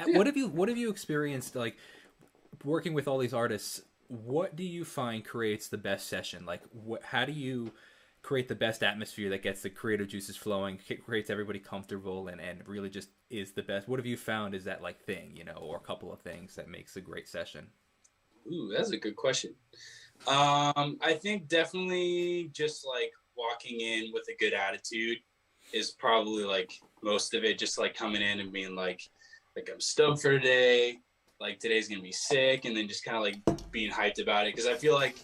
Yeah. What have you experienced like working with all these artists? What do you find creates the best session? Like, how do you create the best atmosphere that gets the creative juices flowing, creates everybody comfortable, and really just is the best? What have you found is that like thing, or a couple of things that makes a great session? Ooh, that's a good question. I think definitely just like walking in with a good attitude is probably like most of it. Just like coming in and being like I'm stoked for today. Like today's gonna be sick, and then just kind of like being hyped about it. Because I feel like,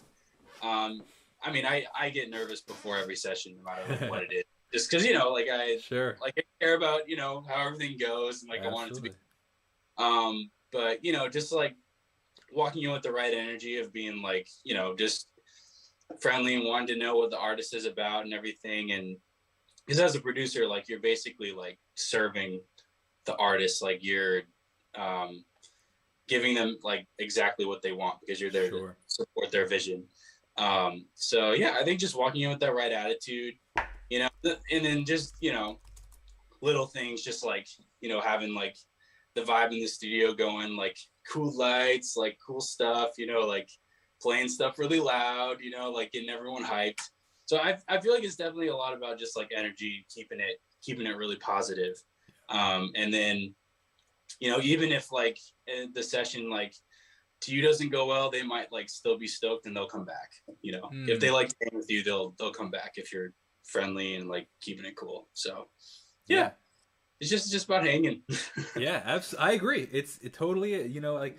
um, I mean, I get nervous before every session, no matter like what it is. Just because like Sure, I care about how everything goes, and like I want it to be. absolutely. But just like walking in with the right energy of being like just friendly and wanting to know what the artist is about and everything. And because as a producer, like you're basically like serving the artist, like you're um, giving them like exactly what they want because you're there to Sure. support their vision. So yeah, I think just walking in with that right attitude, and then just little things, just like having like the vibe in the studio going, like cool lights, like cool stuff, like playing stuff really loud, like getting everyone hyped. So I feel like it's definitely a lot about just like energy, keeping it really positive. And then even if like the session like to you doesn't go well, they might like still be stoked and they'll come back. If they Hmm. like staying with you, they'll come back if you're friendly and like keeping it cool. So yeah, Yeah. it's just about hanging. Yeah, I agree. It totally, like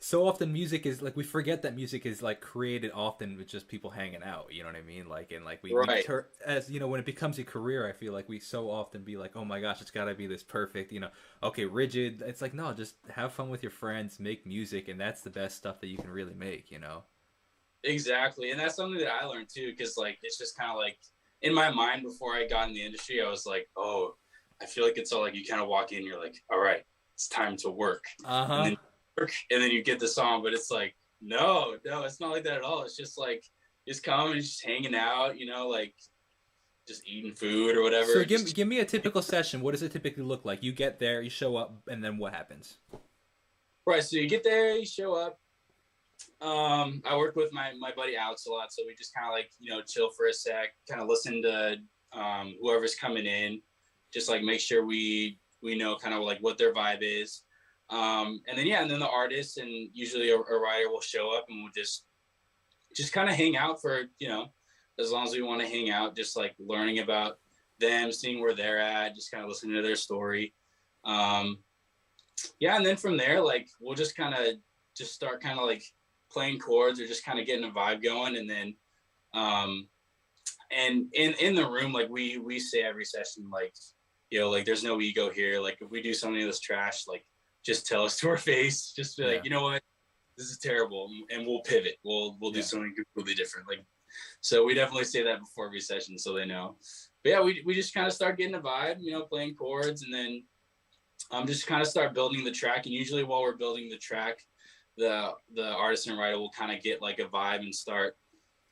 so often music is like we forget that music is like created often with just people hanging out, you know what I mean? Like and like we Right. as when it becomes a career, I feel like we so often be like, "Oh my gosh, it's got to be this perfect, okay, rigid." It's like, "No, just have fun with your friends, make music, and that's the best stuff that you can really make." Exactly. And that's something that I learned too, because like it's just kind of like in my mind before I got in the industry, I was like, oh, I feel like it's all like you kind of walk in, you're like, all right, it's time to work. And Uh-huh. then work and then you get the song, but it's like, no, it's not like that at all. It's just like just coming and just hanging out, like just eating food or So whatever. give Just give me a typical session. What does it typically look like? You get there, you show up, and then what happens? right. So you get there, you show up. I work with my buddy Alex a lot, so we just kind of like chill for a sec, kind of listen to whoever's coming in, just like make sure we know kind of like what their vibe is, and then and then the artist and usually a writer will show up and we'll just kind of hang out for as long as we want to hang out, just like learning about them, seeing where they're at, just kind of listening to their story. Um, and then from there, like we'll just kind of just start kind of like playing chords or just kind of getting a vibe going, and then um and in the room, like we say every session, like like there's no ego here. Like if we do something that's trash, like just tell us to our face, just be like, Yeah. you know what, this is terrible, and we'll pivot, we'll do Yeah. something completely different. Like so we definitely say that before every session so they know. But yeah, we just kind of start getting a vibe, playing chords, and then just kind of start building the track. And usually while we're building the track, the artist and writer will kind of get like a vibe and start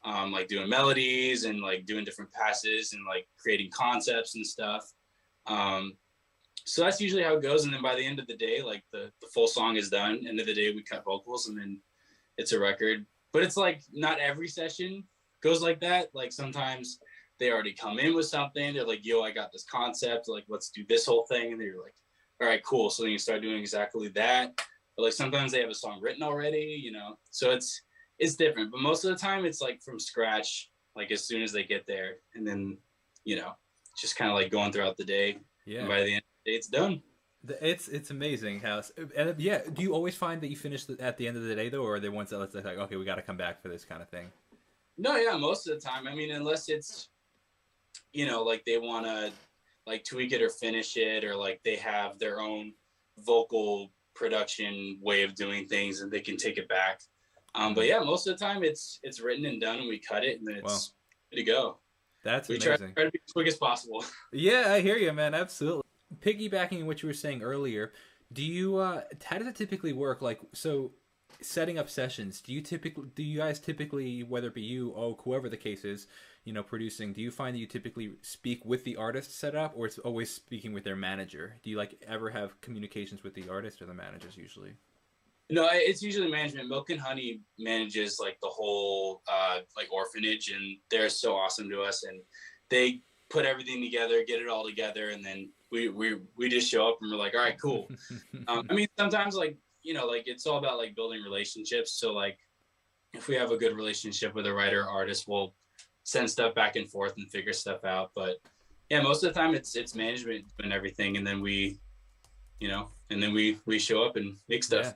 like doing melodies and like doing different passes and like creating concepts and stuff. Um, so that's usually how it goes. And then by the end of the day, like the full song is done. End of the day, we cut vocals and then it's a record. But it's like not every session goes like that. Like sometimes they already come in with something. They're like, yo, I got this concept. Like, let's do this whole thing. And they're like, all right, cool. So then you start doing exactly that. But like sometimes they have a song written already, So it's different. But most of the time it's like from scratch, like as soon as they get there. And then, just kind of like going throughout the day. And Yeah. by the end of the day, it's done. It's amazing how and yeah. Do you always find that you finish at the end of the day though, or are they ones that it's like okay, we got to come back for this kind of thing? No, yeah, most of the time. I mean, unless it's, like they want to like tweak it or finish it, or like they have their own vocal production way of doing things and they can take it back. But Mm. yeah, most of the time it's written and done and we cut it and then Well, it's good to go. that's We try, amazing. try to be as quick as possible. Yeah, I hear you, man. Absolutely. Piggybacking on what you were saying earlier, do you how does it typically work? Like, so setting up sessions, do you guys typically, whether it be you or whoever the case is, producing, do you find that you typically speak with the artist set up, or it's always speaking with their manager? Do you like ever have communications with the artist or the managers usually? No, it's usually management. Milk and Honey manages like the whole like orphanage, and they're so awesome to us, and they put everything together, get it all together, and then we just show up and we're like, all right, cool. I mean, sometimes like like it's all about like building relationships. So like if we have a good relationship with a writer or artist, we'll send stuff back and forth and figure stuff out. But yeah, most of the time it's management and everything, and then we show up and make stuff.